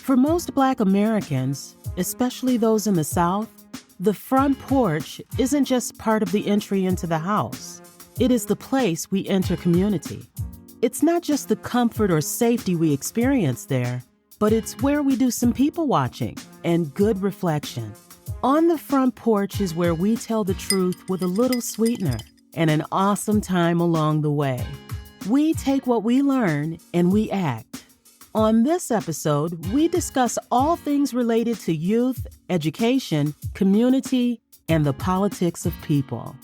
For most Black Americans, especially those in the South, the front porch isn't just part of the entry into the house. It is the place we enter community. It's not just the comfort or safety we experience there, but it's where we do some people watching and good reflection. On the front porch is where we tell the truth with a little sweetener and an awesome time along the way. We take what we learn and we act. On this episode, we discuss all things related to youth, education, community, and the politics of people.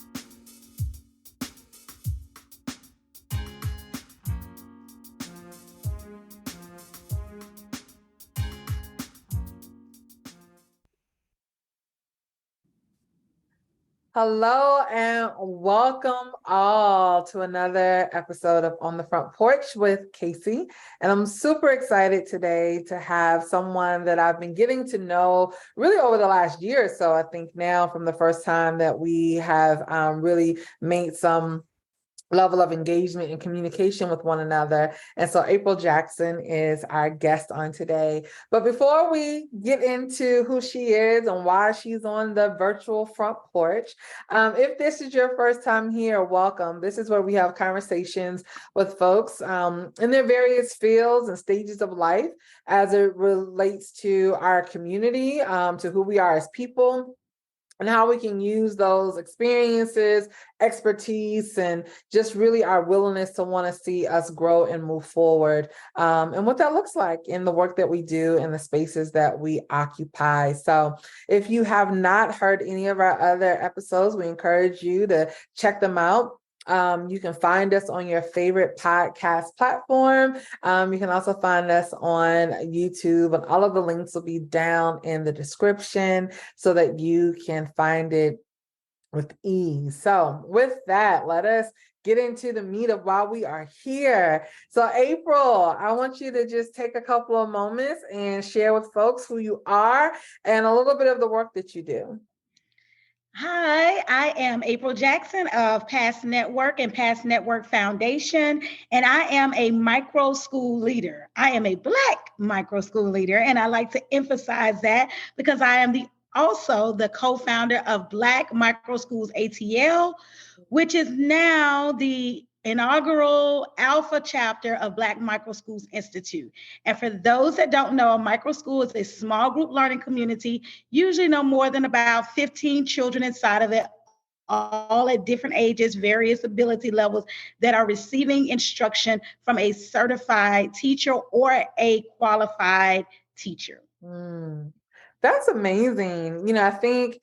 Hello and welcome all to another episode of On the Front Porch with KaCey. And I'm super excited today to have someone that I've been getting to know really over the last year or so. I think now from the first time that we have really made some level of engagement and communication with one another. And so April Jackson is our guest on today. But before we get into who she is and why she's on the virtual front porch, if this is your first time here, welcome. This is where we have conversations with folks in their various fields and stages of life as it relates to our community, to who we are as people, and how we can use those experiences, expertise, and just really our willingness to want to see us grow and move forward, and what that looks like in the work that we do and the spaces that we occupy. So if you have not heard any of our other episodes, we encourage you to check them out. You can find us on your favorite podcast platform. You can also find us on YouTube, and all of the links will be down in the description so that you can find it with ease. So with that, let us get into the meat of why we are here. So April, I want you to just take a couple of moments and share with folks who you are and a little bit of the work that you do. Hi, I am April Jackson of Past Network and Past Network Foundation, and I am a micro school leader. I am a Black micro school leader, and I like to emphasize that because I am also the co-founder of Black Micro Schools ATL, which is now the inaugural alpha chapter of Black Micro Schools Institute. And for those that don't know, a micro school is a small group learning community, usually no more than about 15 children inside of it, all at different ages, various ability levels, that are receiving instruction from a certified teacher or a qualified teacher. That's amazing. I think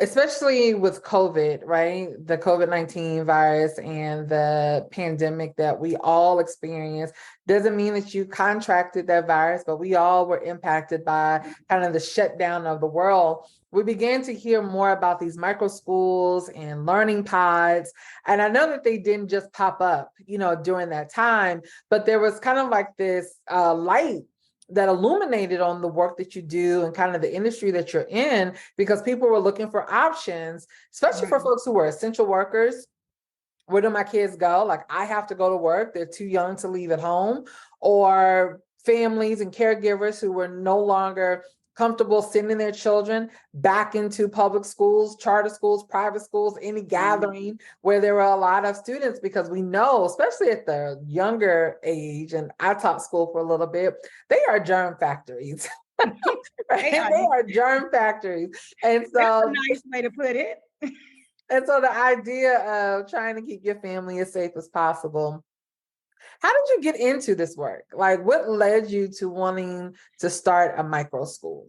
especially with COVID, right? The COVID-19 virus and the pandemic that we all experienced doesn't mean that you contracted that virus, but we all were impacted by kind of the shutdown of the world. We began to hear more about these micro schools and learning pods. And I know that they didn't just pop up, during that time, but there was kind of like this light that illuminated on the work that you do and kind of the industry that you're in, because people were looking for options, especially for folks who were essential workers. Where do my kids go? Like, I have to go to work. They're too young to leave at home. Or families and caregivers who were no longer comfortable sending their children back into public schools, charter schools, private schools, any gathering where there were a lot of students, because we know, especially at the younger age, and I taught school for a little bit, they are germ factories. Right? They are germ factories. And so that's a nice way to put it. And so the idea of trying to keep your family as safe as possible. How did you get into this work? Like, what led you to wanting to start a micro school?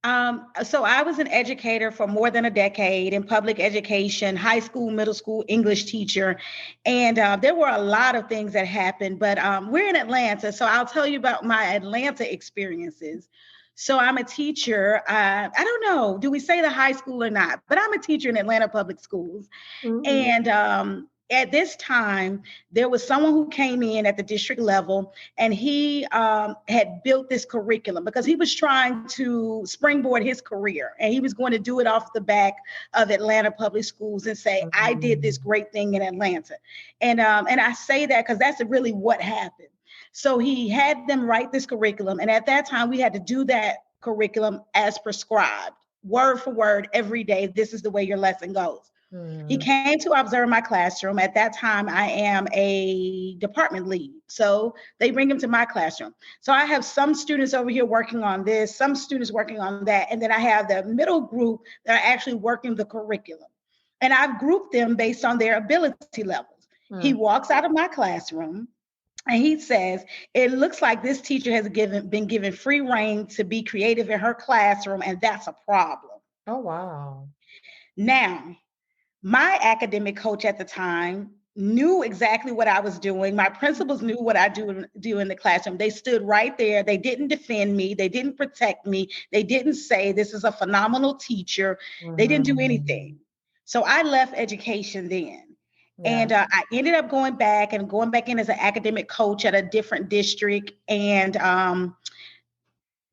So I was an educator for more than a decade in public education, high school, middle school, English teacher. And there were a lot of things that happened, but we're in Atlanta. So I'll tell you about my Atlanta experiences. So I'm a teacher. I don't know, do we say the high school or not? But I'm a teacher in Atlanta Public Schools. And at this time, there was someone who came in at the district level, and he had built this curriculum because he was trying to springboard his career, and he was going to do it off the back of Atlanta Public Schools and say, I did this great thing in Atlanta. And I say that because that's really what happened. So he had them write this curriculum. And at that time, we had to do that curriculum as prescribed, word for word, every day. This is the way your lesson goes. He came to observe my classroom. At that time, I am a department lead. So they bring him to my classroom. So I have some students over here working on this, some students working on that. And then I have the middle group that are actually working the curriculum. And I've grouped them based on their ability levels. He walks out of my classroom and he says, it looks like this teacher has been given free reign to be creative in her classroom, and that's a problem. Oh, wow. Now, my academic coach at the time knew exactly what I was doing. My principals knew what I do in the classroom. They stood right there. They didn't defend me. They didn't protect me. They didn't say, this is a phenomenal teacher. They didn't do anything. So I left education then. And I ended up going back in as an academic coach at a different district. And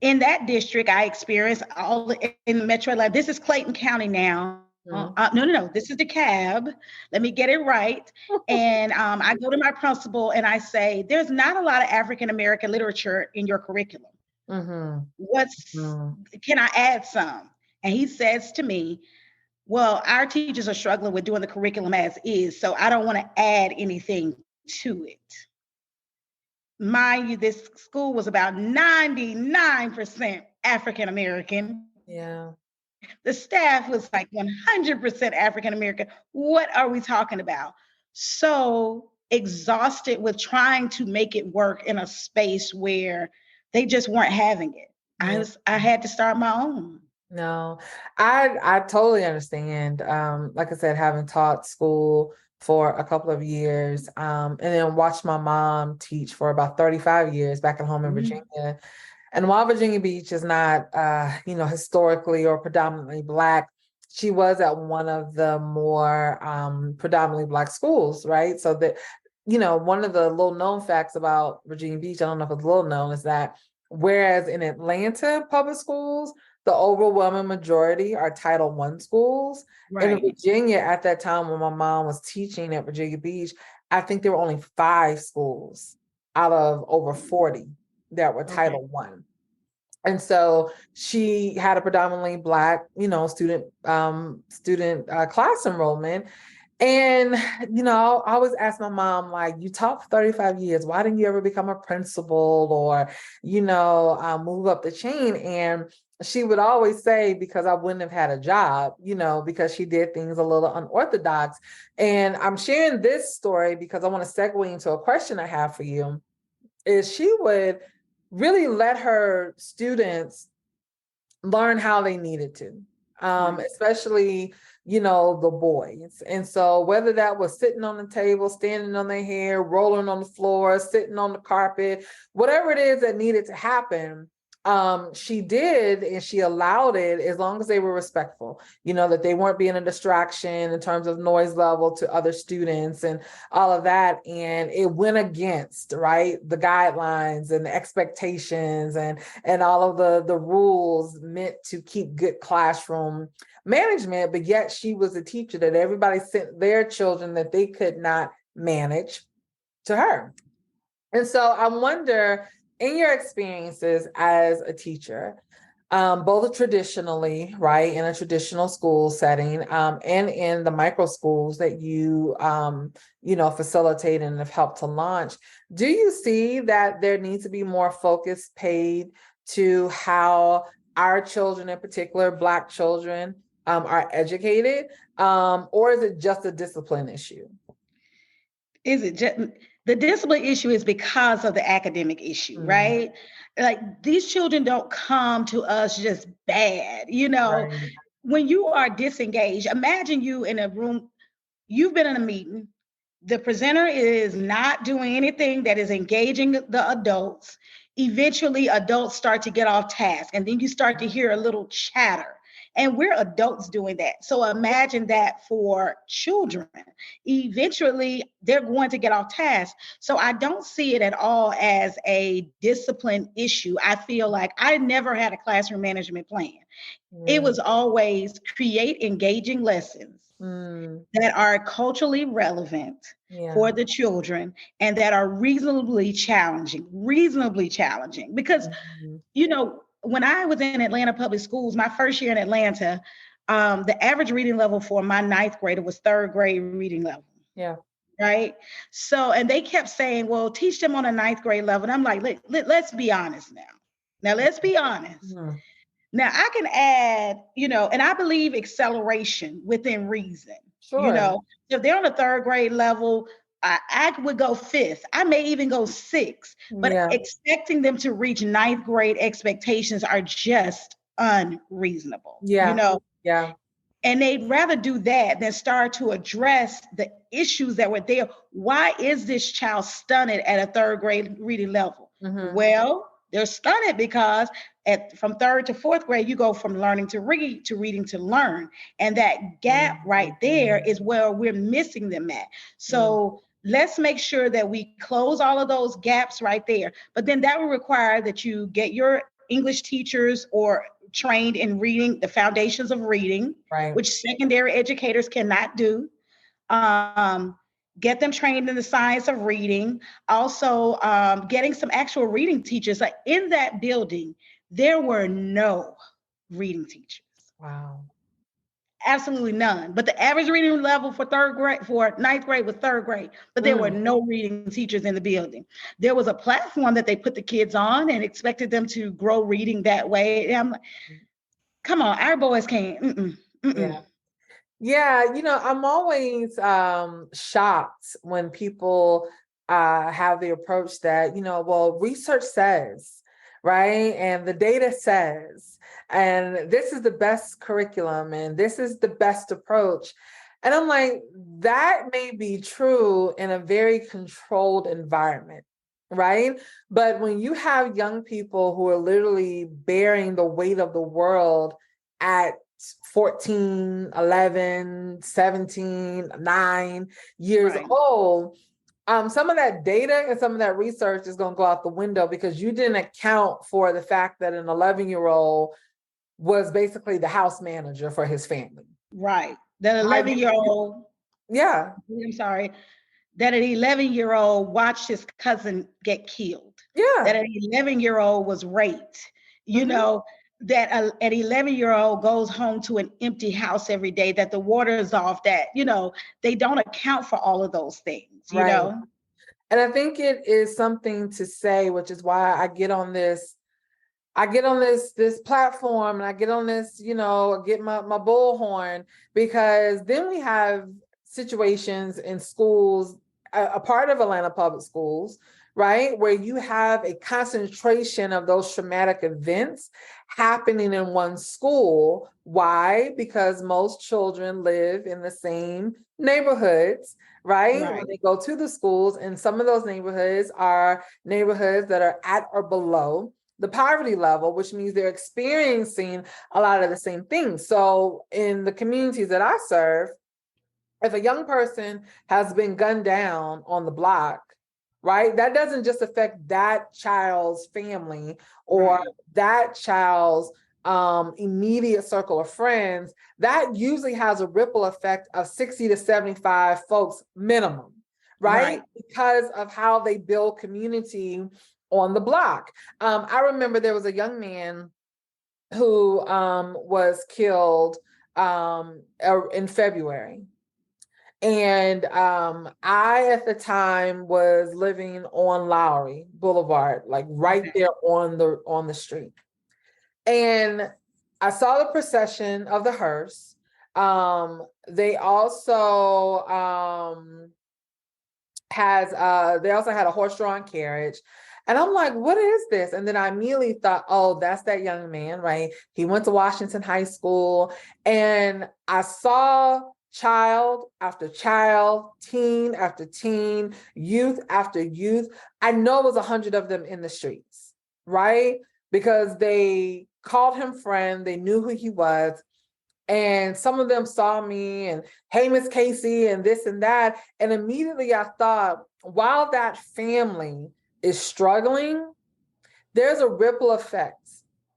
in that district, I experienced all in Metro Atlanta. This is Clayton County now. No. This is DeKalb. Let me get it right. And I go to my principal and I say, there's not a lot of African-American literature in your curriculum. Can I add some? And he says to me, well, our teachers are struggling with doing the curriculum as is, so I don't want to add anything to it. Mind you, this school was about 99% African-American. Yeah. The staff was like 100% African-American. What are we talking about? So exhausted with trying to make it work in a space where they just weren't having it. I had to start my own. No, I totally understand. Like I said, having taught school for a couple of years, and then watched my mom teach for about 35 years back at home in Virginia. And while Virginia Beach is not, historically or predominantly Black, she was at one of the more predominantly Black schools, right? So that, one of the little known facts about Virginia Beach, I don't know if it's little known, is that whereas in Atlanta public schools, the overwhelming majority are Title I schools. Right. In Virginia, at that time when my mom was teaching at Virginia Beach, I think there were only 5 schools out of over 40 that were Title I. And so she had a predominantly Black, student class enrollment. And, I always ask my mom, like, you taught for 35 years. Why didn't you ever become a principal or, move up the chain? And she would always say, because I wouldn't have had a job, because she did things a little unorthodox. And I'm sharing this story because I want to segue into a question I have for you, is she would really let her students learn how they needed to, especially, the boys. And so whether that was sitting on the table, standing on their hair, rolling on the floor, sitting on the carpet, whatever it is that needed to happen, she did, and she allowed it as long as they were respectful, that they weren't being a distraction in terms of noise level to other students and all of that. And it went against, right, the guidelines and the expectations and all of the rules meant to keep good classroom management. But yet she was a teacher that everybody sent their children that they could not manage to her. And so I wonder, in your experiences as a teacher, both traditionally, right, in a traditional school setting, and in the micro schools that you, facilitate and have helped to launch, do you see that there needs to be more focus paid to how our children, in particular, Black children, are educated, or is it just a discipline issue? Is it just the discipline issue is because of the academic issue, right? Like, these children don't come to us just bad, Right. When you are disengaged, imagine you in a room, you've been in a meeting, the presenter is not doing anything that is engaging the adults. Eventually adults start to get off task, and then you start to hear a little chatter. And we're adults doing that. So imagine that for children. Eventually, they're going to get off task. So I don't see it at all as a discipline issue. I feel like I never had a classroom management plan. It was always create engaging lessons, that are culturally relevant Yeah. for the children and that are reasonably challenging. Because, when I was in Atlanta Public Schools, my first year in Atlanta, the average reading level for my ninth grader was third grade reading level. Yeah. Right. So, and they kept saying, well, teach them on a ninth grade level. And I'm like, let's be honest now. Now, let's be honest. Now, I can add, and I believe acceleration within reason. Sure. If they're on a third grade level, I would go fifth. I may even go sixth, but expecting them to reach ninth grade expectations are just unreasonable. Yeah. And they'd rather do that than start to address the issues that were there. Why is this child stunted at a third grade reading level? Well, they're stunted because from third to fourth grade, you go from learning to read to reading to learn. And that gap right there is where we're missing them at. So let's make sure that we close all of those gaps right there. But then that will require that you get your English teachers or trained in reading, the foundations of reading, which secondary educators cannot do. Get them trained in the science of reading. Also, getting some actual reading teachers. Like in that building, there were no reading teachers. Wow. Absolutely none. But the average reading level for ninth grade was third grade, but there were no reading teachers in the building. There was a platform that they put the kids on and expected them to grow reading that way. I'm like, come on, our boys can't. Yeah, I'm always shocked when people have the approach that, well, research says, right? And the data says, and this is the best curriculum, and this is the best approach. And I'm like, that may be true in a very controlled environment, right? But when you have young people who are literally bearing the weight of the world at 14, 11, 17, 9 years old, some of that data and some of that research is going to go out the window because you didn't account for the fact that an 11-year-old was basically the house manager for his family. Right. That 11-year-old. Yeah. I'm sorry. That an 11-year-old watched his cousin get killed. Yeah. That an 11-year-old was raped. That an 11-year-old goes home to an empty house every day, that the water is off, that, they don't account for all of those things, you know? And I think it is something to say, which is why I get on this platform and I get on this, get my bullhorn, because then we have situations in schools, a part of Atlanta Public Schools, right, where you have a concentration of those traumatic events happening in one school. Why? Because most children live in the same neighborhoods, right? When they go to the schools, and some of those neighborhoods are neighborhoods that are at or below the poverty level, which means they're experiencing a lot of the same things. So in the communities that I serve, if a young person has been gunned down on the block, right, that doesn't just affect that child's family or that child's immediate circle of friends. That usually has a ripple effect of 60 to 75 folks minimum, right? Because of how they build community on the block. I remember there was a young man who was killed in February. And I, at the time, was living on Lowry Boulevard, like right there on the street. And I saw the procession of the hearse. They also had a horse-drawn carriage. And I'm like, what is this? And then I immediately thought, oh, that's that young man, right? He went to Washington High School. And I saw child after child, teen after teen, youth after youth. I know it was 100 of them in the streets, right? Because they called him friend. They knew who he was. And some of them saw me and, hey, Miss KaCey, and this and that. And immediately I thought, while that family is struggling, there's a ripple effect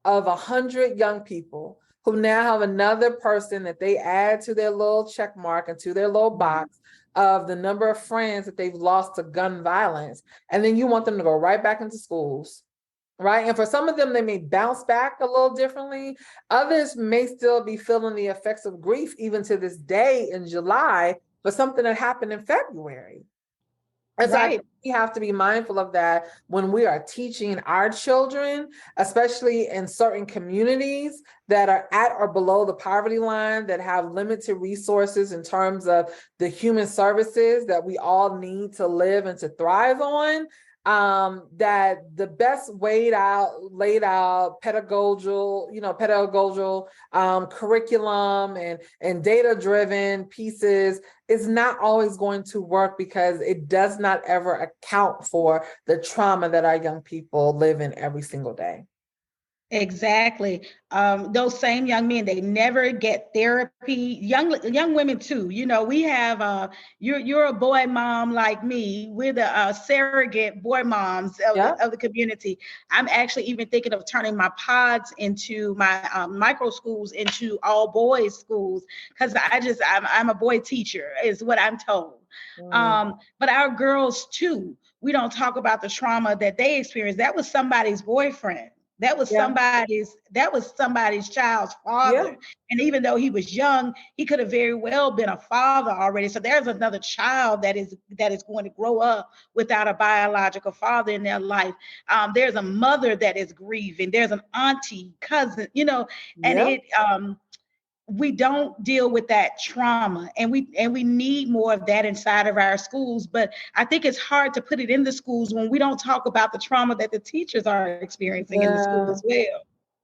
of 100 young people who now have another person that they add to their little check mark and to their little box of the number of friends that they've lost to gun violence. And then you want them to go right back into schools. Right. And for some of them, they may bounce back a little differently. Others may still be feeling the effects of grief, even to this day in July, for something that happened in February. And so I think we have to be mindful of that when we are teaching our children, especially in certain communities that are at or below the poverty line, that have limited resources in terms of the human services that we all need to live and to thrive on. That the best laid out pedagogical curriculum and data-driven pieces is not always going to work, because it does not ever account for the trauma that our young people live in every single day. Exactly. Those same young men, they never get therapy. Young women too. You know, we have you're a boy mom like me. We're the surrogate boy moms of the community. I'm actually even thinking of turning my pods into my micro schools into all boys schools, because I'm a boy teacher is what I'm told. But our girls too, we don't talk about the trauma that they experienced. That was somebody's boyfriend. That was somebody's child's father. And even though he was young, he could have very well been a father already. So there's another child that is going to grow up without a biological father in their life. There's a mother that is grieving. There's an auntie, cousin, and we don't deal with that trauma, and we need more of that inside of our schools. But I think it's hard to put it in the schools when we don't talk about the trauma that the teachers are experiencing in the school as well.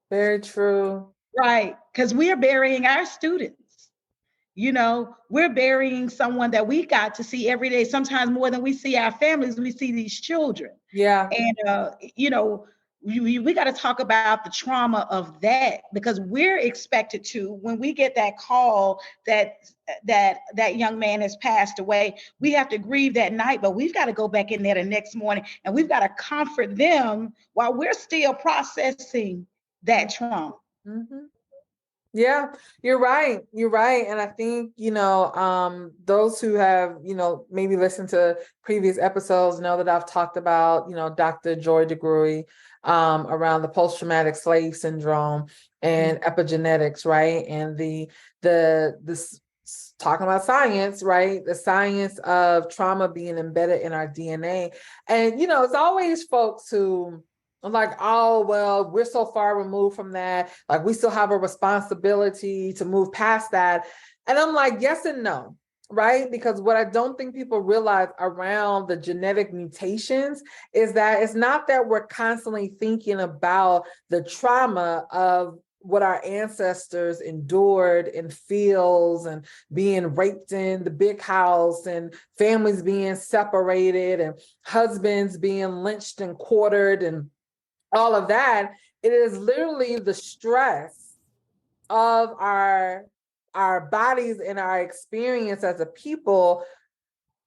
Very true. Right, because we are burying our students. You know, we're burying someone that we got to see every day, sometimes more than we see our families. We see these children. And we got to talk about the trauma of that, because we're expected to, when we get that call that young man has passed away, we have to grieve that night, but we've got to go back in there the next morning and we've got to comfort them while we're still processing that trauma. Yeah, you're right. And I think, those who have, maybe listened to previous episodes know that I've talked about, Dr. Joy DeGruy, around the post-traumatic slave syndrome and epigenetics, right? And this talking about science, right? The science of trauma being embedded in our DNA. And, it's always folks who I'm like, oh, well, we're so far removed from that. Like, we still have a responsibility to move past that. And I'm like, yes and no, right? Because what I don't think people realize around the genetic mutations is that it's not that we're constantly thinking about the trauma of what our ancestors endured in fields and being raped in the big house and families being separated and husbands being lynched and quartered and all of that. It is literally the stress of our bodies and our experience as a people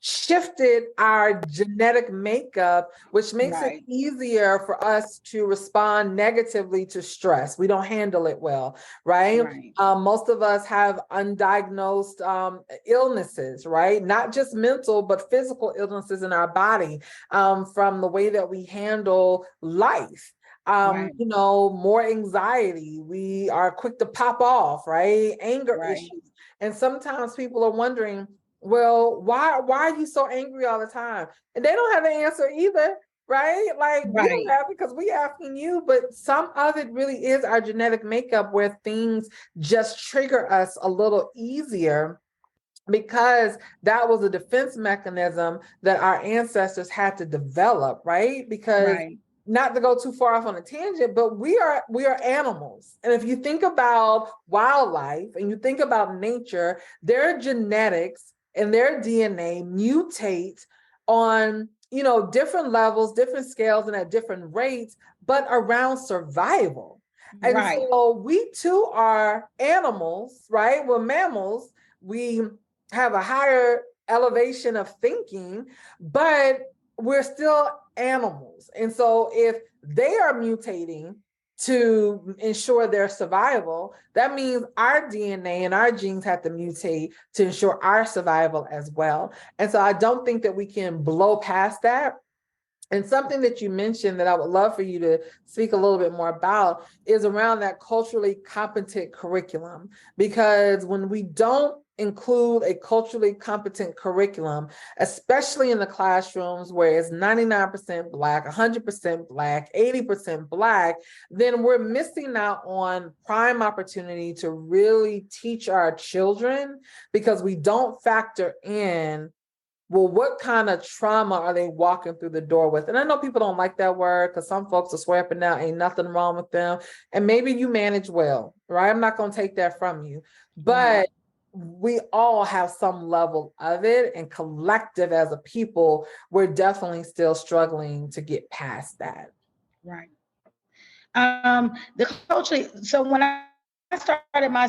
shifted our genetic makeup, which makes it easier for us to respond negatively to stress. We don't handle it well, right? Most of us have undiagnosed illnesses, right? Not just mental, but physical illnesses in our body, from the way that we handle life. More anxiety. We are quick to pop off, right? Anger issues. And sometimes people are wondering, well, why are you so angry all the time? And they don't have the answer either, right? Like, we don't have it because we asking you, but some of it really is our genetic makeup, where things just trigger us a little easier because that was a defense mechanism that our ancestors had to develop, right? Because not to go too far off on a tangent, but we are animals. And if you think about wildlife and you think about nature, their genetics and their DNA mutate on, different levels, different scales, and at different rates, but around survival. And so we too are animals, right? We're mammals. We have a higher elevation of thinking, but we're still animals. And so if they are mutating to ensure their survival, that means our DNA and our genes have to mutate to ensure our survival as well. And so I don't think that we can blow past that. And something that you mentioned that I would love for you to speak a little bit more about is around that culturally competent curriculum. Because when we don't include a culturally competent curriculum, especially in the classrooms where it's 99% Black, 100% Black, 80% Black, then we're missing out on prime opportunity to really teach our children, because we don't factor in, well, what kind of trauma are they walking through the door with? And I know people don't like that word because some folks will swear up and down, ain't nothing wrong with them. And maybe you manage well, right? I'm not going to take that from you. But we all have some level of it, and collective as a people, we're definitely still struggling to get past that. Right. The culturally, so when I started my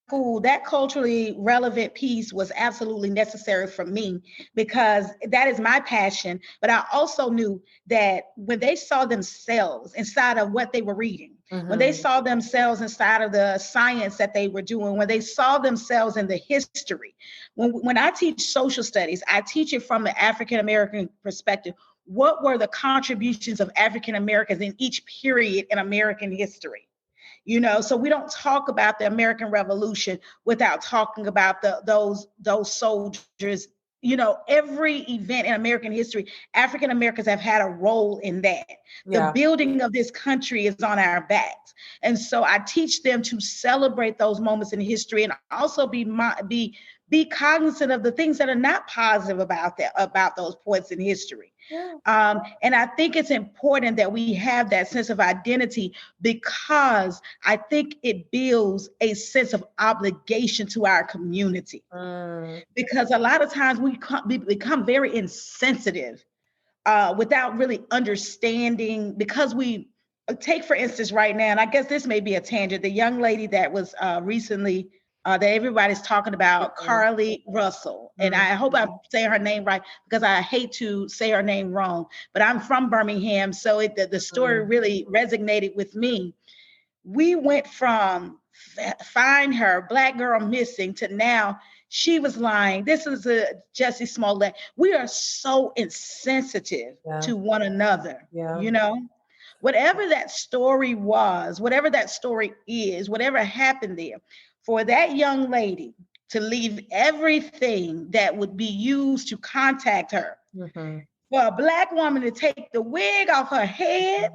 school, that culturally relevant piece was absolutely necessary for me because that is my passion. But I also knew that when they saw themselves inside of what they were reading, when they saw themselves inside of the science that they were doing, when they saw themselves in the history, when I teach social studies, I teach it from the African American perspective. What were the contributions of African Americans in each period in American history? You know, so we don't talk about the American Revolution without talking about those soldiers. You know, every event in American history, African Americans have had a role in that. The building of this country is on our backs. And so I teach them to celebrate those moments in history and also be cognizant of the things that are not positive about those points in history. And I think it's important that we have that sense of identity because I think it builds a sense of obligation to our community. Because a lot of times we become very insensitive without really understanding, because we take, for instance, right now, and I guess this may be a tangent, the young lady that was recently that everybody's talking about, Carly Russell. And I hope I'm saying her name right because I hate to say her name wrong, but I'm from Birmingham. So the story really resonated with me. We went from find her, Black girl missing, to now she was lying. This is a Jussie Smollett. We are so insensitive to one another, you know? Whatever that story was, whatever that story is, whatever happened there, for that young lady to leave everything that would be used to contact her, for a Black woman to take the wig off her head,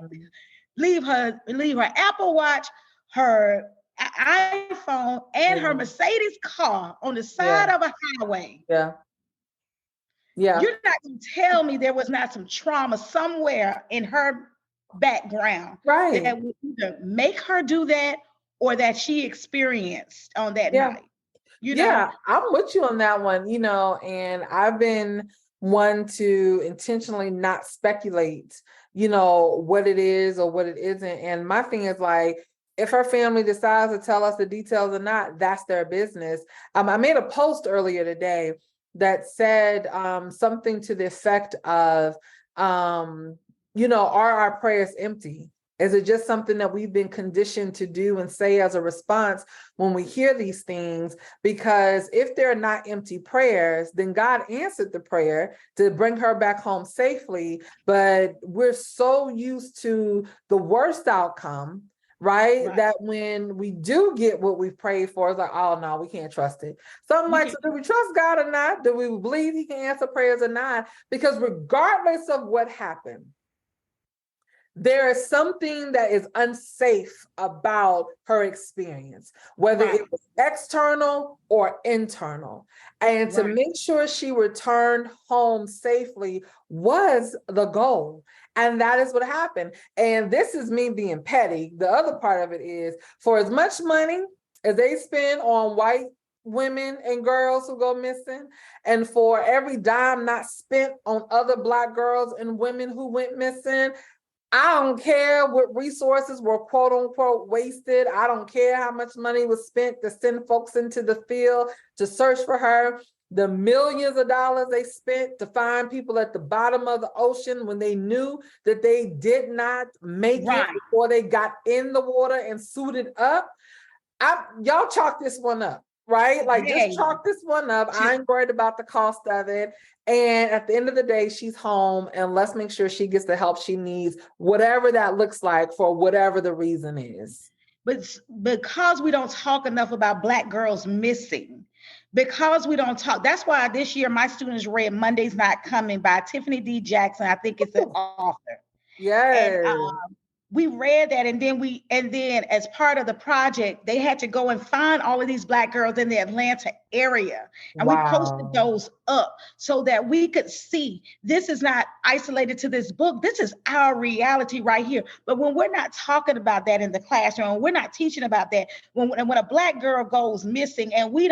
leave her Apple Watch, her iPhone, and her Mercedes car on the side of a highway. You're not going to tell me there was not some trauma somewhere in her background that would either make her do that or that she experienced on that night. You know? I'm with you on that one, you know, and I've been one to intentionally not speculate, you know, what it is or what it isn't. And my thing is, like, if her family decides to tell us the details or not, that's their business. I made a post earlier today that said something to the effect of, you know, are our prayers empty? Is it just something that we've been conditioned to do and say as a response when we hear these things? Because if they're not empty prayers, then God answered the prayer to bring her back home safely. But we're so used to the worst outcome, right? That when we do get what we prayed for, it's like, oh no, we can't trust it. So I'm like, so do we trust God or not? Do we believe he can answer prayers or not? Because regardless of what happened, there is something that is unsafe about her experience, whether it was external or internal. And to make sure she returned home safely was the goal. And that is what happened. And this is me being petty. The other part of it is, for as much money as they spend on white women and girls who go missing, and for every dime not spent on other Black girls and women who went missing, I don't care what resources were quote unquote wasted. I don't care how much money was spent to send folks into the field to search for her. the millions of dollars they spent to find people at the bottom of the ocean when they knew that they did not make it before they got in the water and suited up. Y'all chalk this one up, right? Like, just chalk this one up. I ain't worried about the cost of it. And at the end of the day, she's home, and let's make sure she gets the help she needs, whatever that looks like, for whatever the reason is. But because we don't talk enough about Black girls missing, because we don't talk, that's why this year my students read Monday's Not Coming by Tiffany D. Jackson. I think it's an author. Yes. And we read that, and then as part of the project, they had to go and find all of these Black girls in the Atlanta area. And we posted those up so that we could see this is not isolated to this book. This is our reality right here. But when we're not talking about that in the classroom, we're not teaching about that. When a Black girl goes missing, and we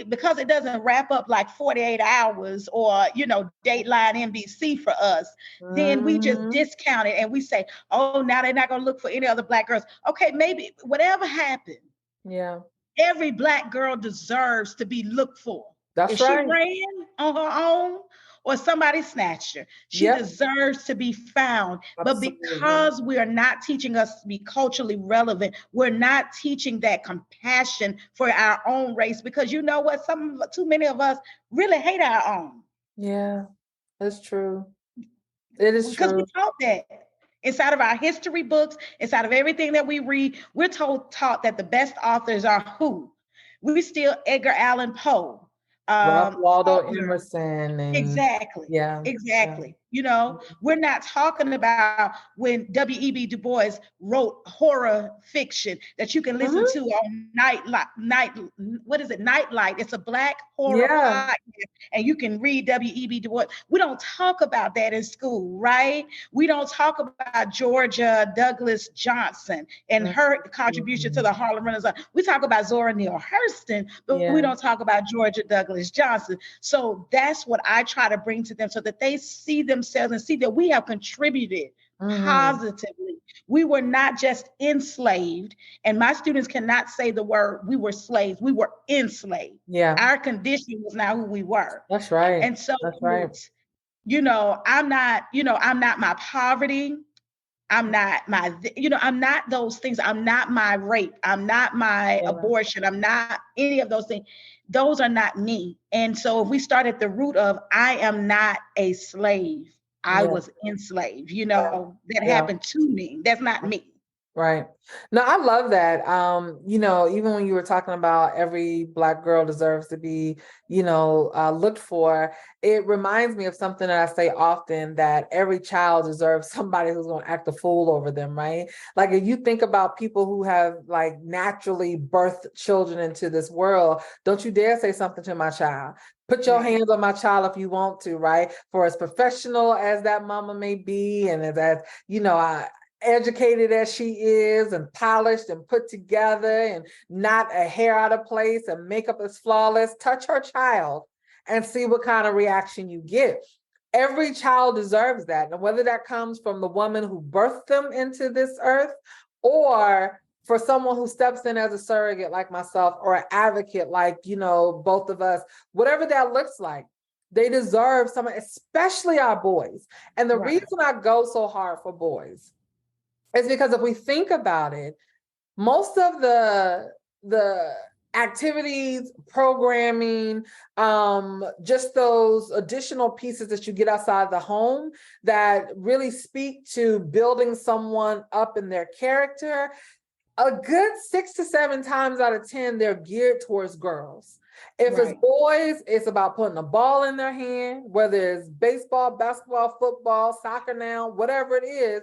because it doesn't wrap up like 48 hours or, Dateline NBC for us, then we just discount it and we say, oh, now they're not going to look for any other Black girls. Okay, maybe whatever happened. Yeah. Every Black girl deserves to be looked for. That's right. She ran on her own or somebody snatched her, she deserves to be found. Absolutely. But because we are not teaching us to be culturally relevant, we're not teaching that compassion for our own race, because you know what? Too many of us really hate our own. Yeah, that's true. It is because true. We taught that. Inside of our history books, inside of everything that we read, we're taught that the best authors are who? We still Edgar Allan Poe. Ralph Waldo Emerson. Exactly. We're not talking about when W.E.B. Du Bois wrote horror fiction that you can listen to on Nightlight. It's a Black horror podcast, and you can read W.E.B. Du Bois. We don't talk about that in school, right? We don't talk about Georgia Douglas Johnson and her contribution to the Harlem Renaissance. We talk about Zora Neale Hurston, but we don't talk about Georgia Douglas Johnson. So that's what I try to bring to them, so that they see themselves and see that we have contributed positively. We were not just enslaved, and my students cannot say the word we were slaves. We were enslaved. Our condition was not who we were. That's right. And so that's right. I'm not my poverty. I'm not my, I'm not those things. I'm not my rape. I'm not my abortion. I'm not any of those things. Those are not me. And so if we start at the root of, I am not a slave. I was enslaved, that happened to me. That's not me. Right. No, I love that. Even when you were talking about every Black girl deserves to be, looked for, it reminds me of something that I say often, that every child deserves somebody who's going to act a fool over them, right? Like, if you think about people who have like naturally birthed children into this world, don't you dare say something to my child. Put your hands on my child if you want to, right? For as professional as that mama may be, and as educated as she is, and polished and put together, and not a hair out of place, and makeup is flawless, touch her child and see what kind of reaction you get. Every child deserves that. And whether that comes from the woman who birthed them into this earth, or for someone who steps in as a surrogate like myself, or an advocate like, both of us, whatever that looks like, they deserve someone, especially our boys. And the reason I go so hard for boys is because if we think about it, most of the activities, programming, just those additional pieces that you get outside the home that really speak to building someone up in their character, a good 6 to 7 times out of 10, they're geared towards girls. If it's boys, it's about putting a ball in their hand, whether it's baseball, basketball, football, soccer now, whatever it is,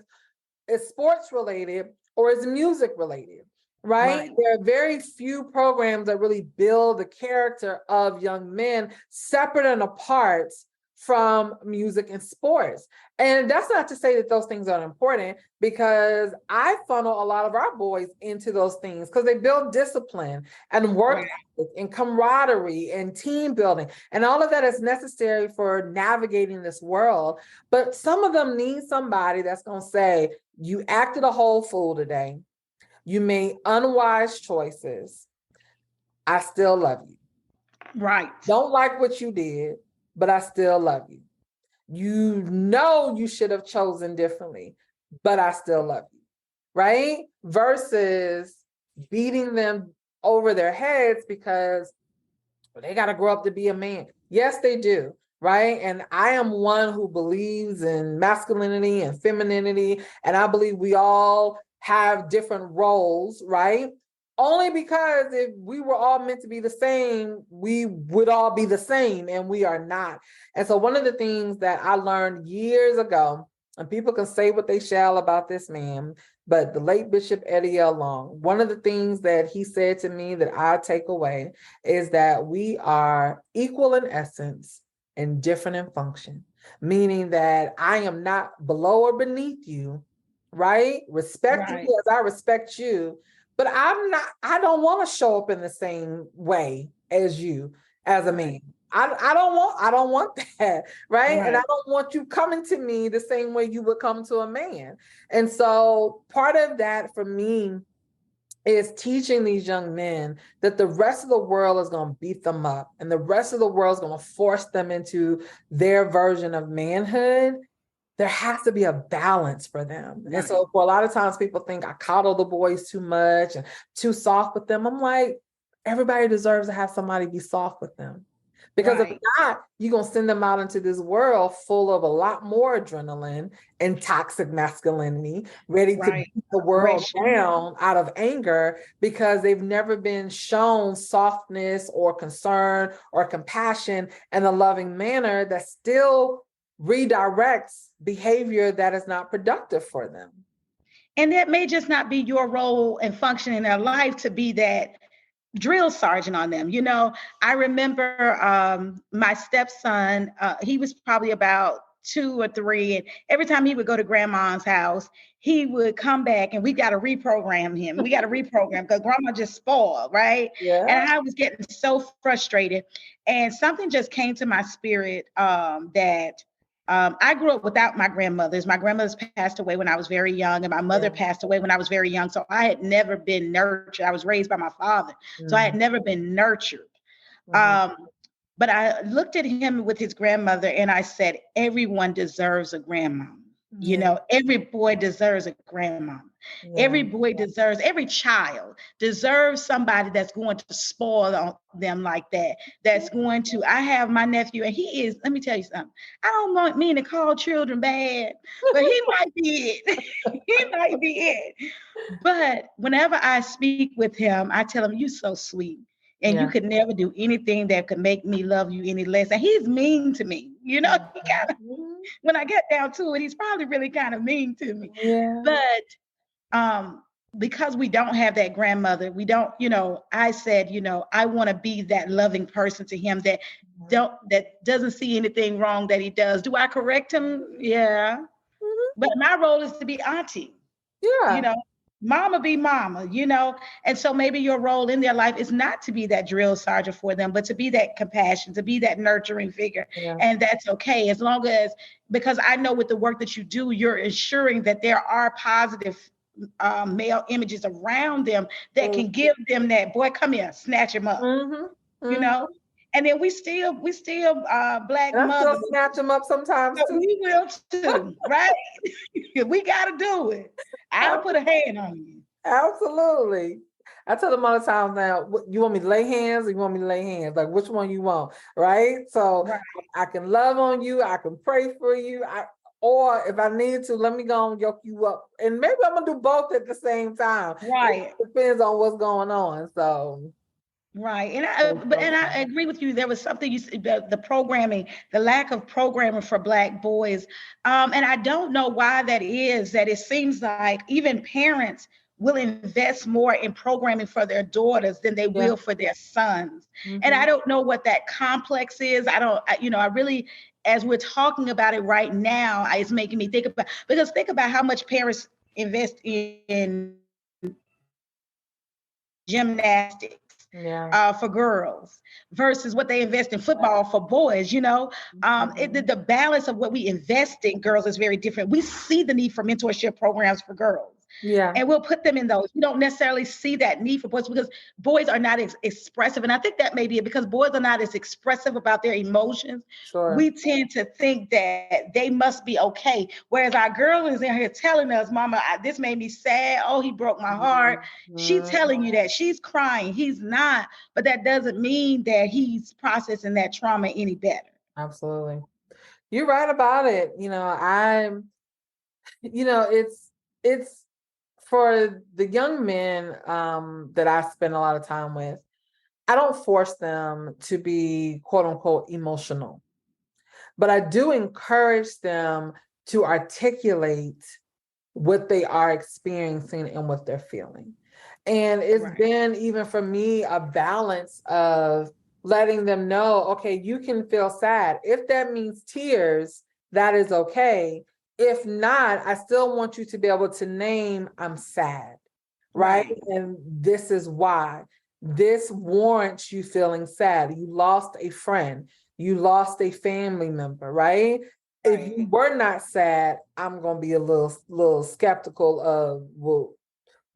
it's sports related or it's music related, right? There are very few programs that really build the character of young men separate and apart from music and sports. And that's not to say that those things aren't important, because I funnel a lot of our boys into those things because they build discipline and work ethic and camaraderie and team building. And all of that is necessary for navigating this world. But some of them need somebody that's going to say, you acted a whole fool today. You made unwise choices. I still love you. Right. Don't like what you did, but I still love you. You know you should have chosen differently, but I still love you, right? Versus beating them over their heads because they got to grow up to be a man. Yes, they do, right? And I am one who believes in masculinity and femininity, and I believe we all have different roles, right? Only because if we were all meant to be the same, we would all be the same, and we are not. And so one of the things that I learned years ago, and people can say what they shall about this man, but the late Bishop Eddie L. Long, one of the things that he said to me that I take away is that we are equal in essence and different in function, meaning that I am not below or beneath you, right? Respect me as I respect you, but I don't want to show up in the same way as you as a man. I don't want that, right? And I don't want you coming to me the same way you would come to a man. And so part of that for me is teaching these young men that the rest of the world is going to beat them up and the rest of the world is going to force them into their version of manhood. There has to be a balance for them. And so for a lot of times people think I coddle the boys too much and too soft with them. I'm like, everybody deserves to have somebody be soft with them. Because if not, you're going to send them out into this world full of a lot more adrenaline and toxic masculinity, ready to beat the world down out of anger because they've never been shown softness or concern or compassion in a loving manner that still redirects behavior that is not productive for them. And that may just not be your role and function in their life to be that drill sergeant on them. You know, I remember my stepson, he was probably about 2 or 3. And every time he would go to grandma's house, he would come back and we got to reprogram him. We got to reprogram because grandma just spoiled, right? Yeah. And I was getting so frustrated. And something just came to my spirit that I grew up without my grandmothers. My grandmothers passed away when I was very young, and my mother passed away when I was very young. So I had never been nurtured. I was raised by my father. So I had never been nurtured. But I looked at him with his grandmother and I said, everyone deserves a grandmom. You know, every boy deserves a grandmom. Every boy deserves, every child deserves somebody that's going to spoil them like that. That's going to, I have my nephew and he is, let me tell you something. I don't mean to call children bad, but he might be it. He might be it. But whenever I speak with him, I tell him, you're so sweet. And you could never do anything that could make me love you any less. And he's mean to me. You know, he kind of, when I get down to it, he's probably really kind of mean to me. But because we don't have that grandmother, we don't, you know, I said, you know, I want to be that loving person to him that doesn't see anything wrong that he does. Do I correct him? Yeah. But my role is to be auntie. You know, mama be mama, you know, and so maybe your role in their life is not to be that drill sergeant for them, but to be that compassion, to be that nurturing figure. And that's okay, as long as, because I know with the work that you do, you're ensuring that there are positive male images around them that can give them that, boy, come here, snatch him up, you know. And then we still black and mothers. Still snatch them up sometimes too. We will too, right? We got to do it. I'll put a hand on you. Absolutely. I tell them all the time now, you want me to lay hands or you want me to lay hands? Like, which one you want, right? So I can love on you. I can pray for you. Or if I need to, let me go and yoke you up. And maybe I'm going to do both at the same time. It depends on what's going on. So... Right. And I agree with you. There was something you said, the programming, the lack of programming for Black boys. And I don't know why that is, that it seems like even parents will invest more in programming for their daughters than they will for their sons. And I don't know what that complex is. I really, as we're talking about it right now, it's making me think about how much parents invest in gymnastics. For girls versus what they invest in football for boys, you know, the balance of what we invest in girls is very different. We see the need for mentorship programs for girls. Yeah. And we'll put them in those. We don't necessarily see that need for boys because boys are not expressive. And I think that may be it because boys are not as expressive about their emotions. Sure. We tend to think that they must be okay. Whereas our girl is in here telling us, Mama, this made me sad. Oh, he broke my heart. Mm-hmm. She's telling you that. She's crying. He's not. But that doesn't mean that he's processing that trauma any better. Absolutely. You're right about it. It's for the young men that I spend a lot of time with, I don't force them to be quote unquote emotional, but I do encourage them to articulate what they are experiencing and what they're feeling. And it's been, even for me, a balance of letting them know, okay, you can feel sad. If that means tears, that is okay. If not, I still want you to be able to name, I'm sad, right? And this is why. This warrants you feeling sad. You lost a friend. You lost a family member, right? If you were not sad, I'm going to be a little skeptical of, well,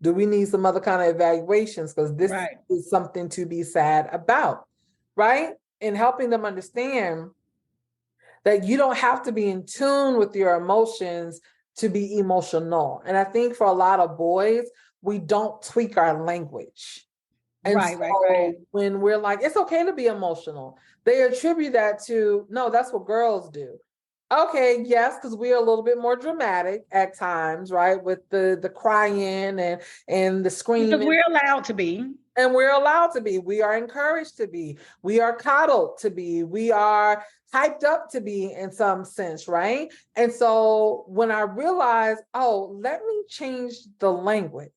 do we need some other kind of evaluations? Because this is something to be sad about, right? And helping them understand that you don't have to be in tune with your emotions to be emotional. And I think for a lot of boys, we don't tweak our language. And when we're like, it's okay to be emotional, they attribute that to, no, that's what girls do. Okay, yes, because we are a little bit more dramatic at times, right? With the crying and the screaming. Because we're allowed to be. And we're allowed to be. We are encouraged to be. We are coddled to be. We are hyped up to be in some sense, right? And so when I realized, oh, let me change the language,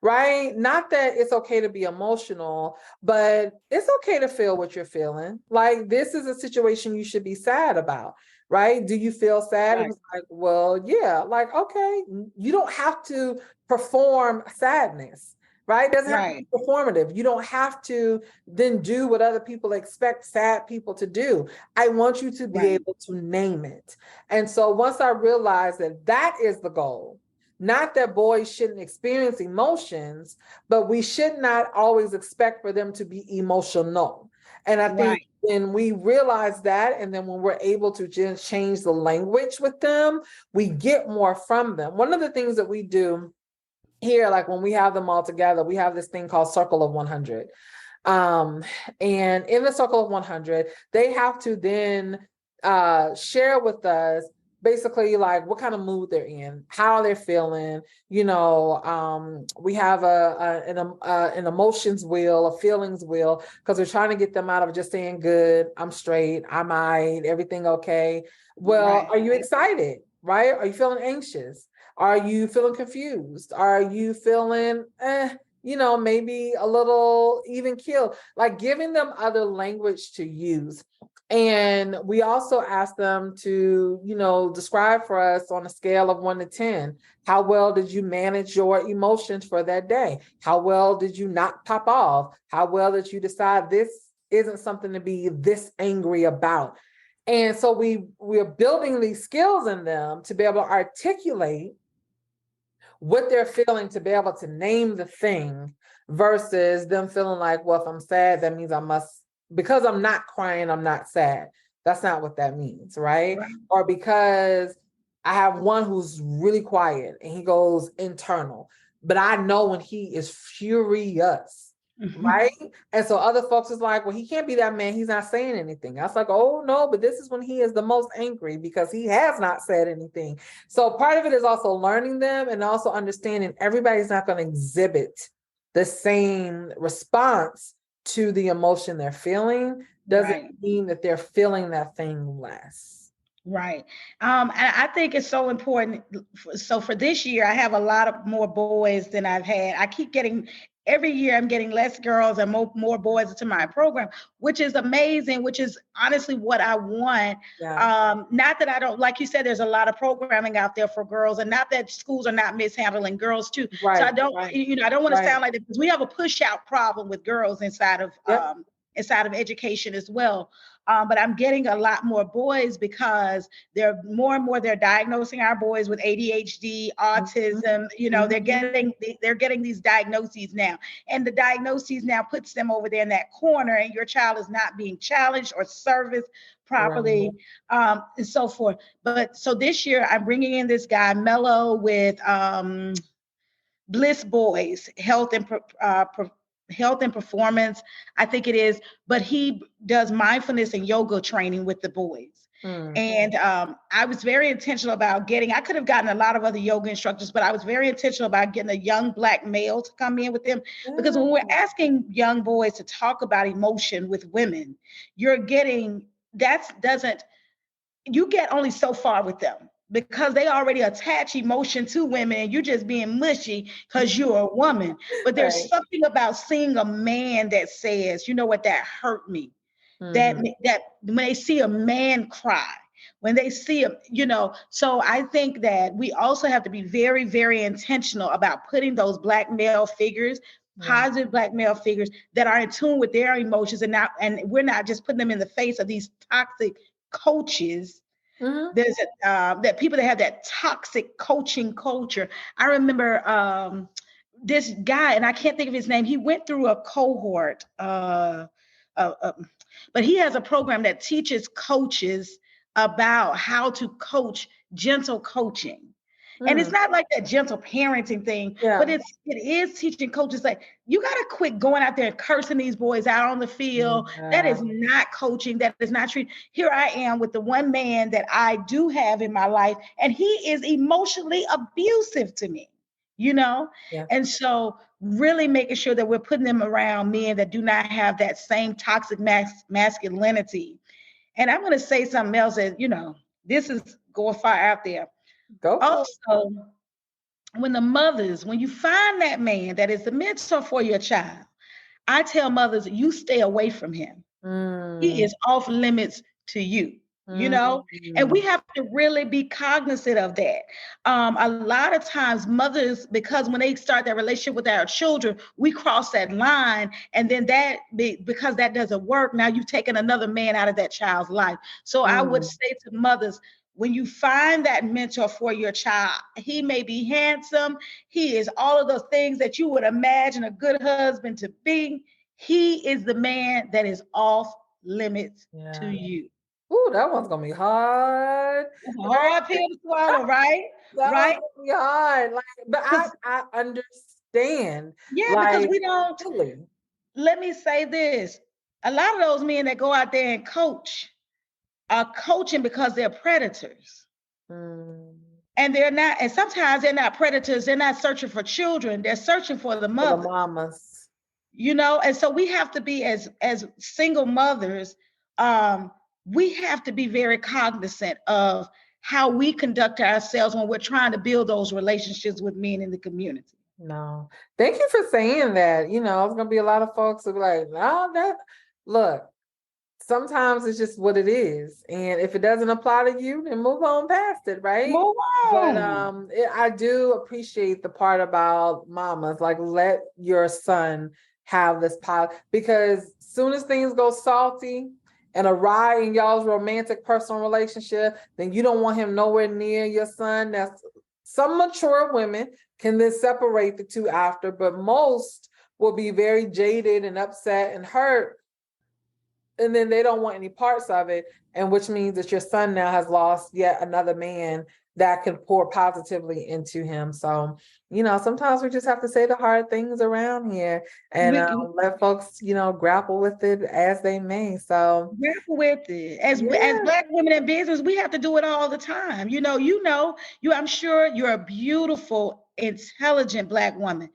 right? Not that it's okay to be emotional, but it's okay to feel what you're feeling. Like, this is a situation you should be sad about. Right? Do you feel sad? It was like, well, yeah, like, okay, you don't have to perform sadness, right? It doesn't have to be performative. You don't have to then do what other people expect sad people to do. I want you to be able to name it. And so once I realized that that is the goal, not that boys shouldn't experience emotions, but we should not always expect for them to be emotional. And I think when we realize that, and then when we're able to just change the language with them, we get more from them. One of the things that we do here, like when we have them all together, we have this thing called Circle of 100. And in the Circle of 100, they have to then share with us basically like what kind of mood they're in, how they're feeling. We have an emotions wheel, a feelings wheel, because we're trying to get them out of just saying good, I'm straight, I'm all right, everything okay. Well, are you excited, right? Are you feeling anxious? Are you feeling confused? Are you feeling maybe a little even killed? Like, giving them other language to use. And we also ask them to, describe for us on a scale of 1 to 10, how well did you manage your emotions for that day? How well did you not pop off? How well did you decide this isn't something to be this angry about? And so we're building these skills in them to be able to articulate what they're feeling, to be able to name the thing, versus them feeling like, well, if I'm sad, that means I must, because I'm not crying, I'm not sad. That's not what that means, right? Or because I have one who's really quiet and he goes internal, but I know when he is furious, right? And so other folks is like, well, he can't be that man, he's not saying anything. I was like, oh no, but this is when he is the most angry because he has not said anything. So part of it is also learning them and also understanding everybody's not going to exhibit the same response to the emotion they're feeling. Doesn't mean that they're feeling that thing less. Right. I think it's so important. So for this year, I have a lot of more boys than I've had. I keep getting, every year I'm getting less girls and more boys into my program, which is amazing, which is honestly what I want. Not that I don't, like you said, there's a lot of programming out there for girls, and not that schools are not mishandling girls too. So I don't, I don't want to sound like that, because we have a push out problem with girls inside of education as well. But I'm getting a lot more boys because they're more and more, they're diagnosing our boys with ADHD, autism. They're getting these diagnoses now. And the diagnoses now puts them over there in that corner, and your child is not being challenged or serviced properly, and so forth. But so this year I'm bringing in this guy, Mello, with Bliss Boys, health and performance, I think it is, but he does mindfulness and yoga training with the boys. And I was very intentional about I could have gotten a lot of other yoga instructors, but I was very intentional about getting a young Black male to come in with them. Because when we're asking young boys to talk about emotion with women, you get only so far with them, because they already attach emotion to women, and you're just being mushy because you're a woman. But there's something about seeing a man that says, you know what, that hurt me. That when they see a man cry, when they see him, so I think that we also have to be very, very intentional about putting those Black male figures, positive Black male figures that are in tune with their emotions, and we're not just putting them in the face of these toxic coaches. There's that people that have that toxic coaching culture. I remember this guy, and I can't think of his name. He went through a cohort, but he has a program that teaches coaches about how to coach, gentle coaching. And it's not like that gentle parenting thing, but it is teaching coaches, like, you got to quit going out there and cursing these boys out on the field. That is not coaching. That is not treating. Here I am with the one man that I do have in my life, and he is emotionally abusive to me, And so really making sure that we're putting them around men that do not have that same toxic masculinity. And I'm going to say something else that, this is going far out there. Also, when you find that man that is the mentor for your child, I tell mothers, you stay away from him. He is off limits to you, and we have to really be cognizant of that. A lot of times mothers, because when they start that relationship with our children, we cross that line, and then because that doesn't work, now you've taken another man out of that child's life. So I would say to mothers, when you find that mentor for your child, he may be handsome. He is all of those things that you would imagine a good husband to be. He is the man that is off limits to you. Ooh, that one's gonna be hard. Hard pill to swallow, right? That one's gonna be hard. But I understand. Because we don't. Let me say this: a lot of those men that go out there and coach are coaching because they're predators. And they're not, and sometimes they're not predators, they're not searching for children, they're searching for the mother. For the mamas. And so we have to be, as single mothers, we have to be very cognizant of how we conduct ourselves when we're trying to build those relationships with men in the community. No. Thank you for saying that. There's gonna be a lot of folks who be like, no, look. Sometimes it's just what it is. And if it doesn't apply to you, then move on past it, right? Move on. But I do appreciate the part about mamas, like, let your son have this power, because soon as things go salty and awry in y'all's romantic personal relationship, then you don't want him nowhere near your son. That's some mature women can then separate the two after, but most will be very jaded and upset and hurt. And then they don't want any parts of it, and which means that your son now has lost yet another man that can pour positively into him. So, sometimes we just have to say the hard things around here and let folks, grapple with it as they may. So grapple with it. As Black women in business, we have to do it all the time. I'm sure you're a beautiful, intelligent Black woman.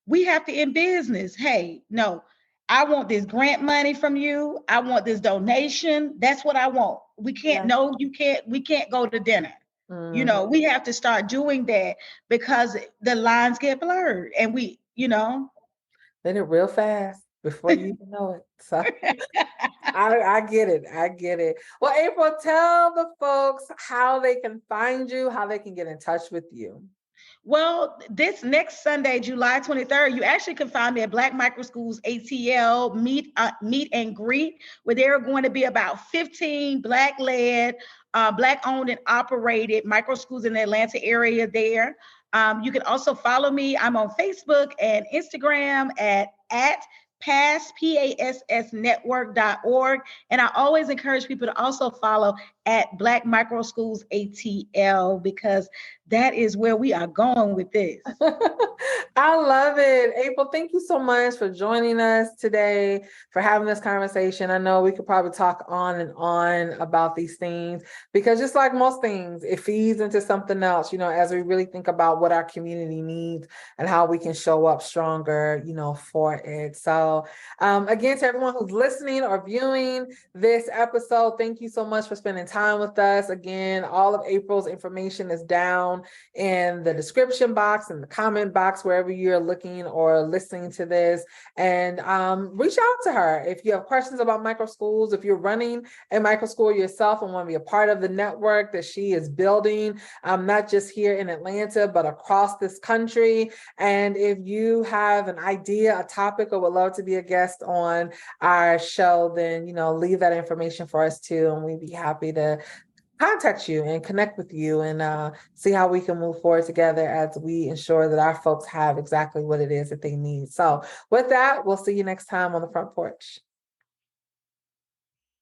We have to, in business, hey, no, I want this grant money from you. I want this donation. That's what I want. We can't, we can't go to dinner. We have to start doing that because the lines get blurred, and then it real fast before you even know it. So I get it. Well, April, tell the folks how they can find you, how they can get in touch with you. Well, this next Sunday, July 23rd, you actually can find me at Black Micro Schools ATL meet and greet, where there are going to be about 15 Black-led, Black-owned and operated micro schools in the Atlanta area there. You can also follow me. I'm on Facebook and Instagram at PASSnetwork.org. And I always encourage people to also follow at Black Micro Schools ATL, because that is where we are going with this. I love it. April, thank you so much for joining us today, for having this conversation. I know we could probably talk on and on about these things, because just like most things, it feeds into something else, as we really think about what our community needs and how we can show up stronger, for it. So again, to everyone who's listening or viewing this episode, thank you so much for spending time with us. Again, all of April's information is down in the description box and the comment box, wherever you're looking or listening to this. And reach out to her if you have questions about micro schools, if you're running a micro school yourself and want to be a part of the network that she is building, not just here in Atlanta, but across this country. And if you have an idea, a topic, or would love to be a guest on our show, then, leave that information for us too. And we'd be happy to contact you and connect with you and see how we can move forward together as we ensure that our folks have exactly what it is that they need. So with that, we'll see you next time on the Front Porch.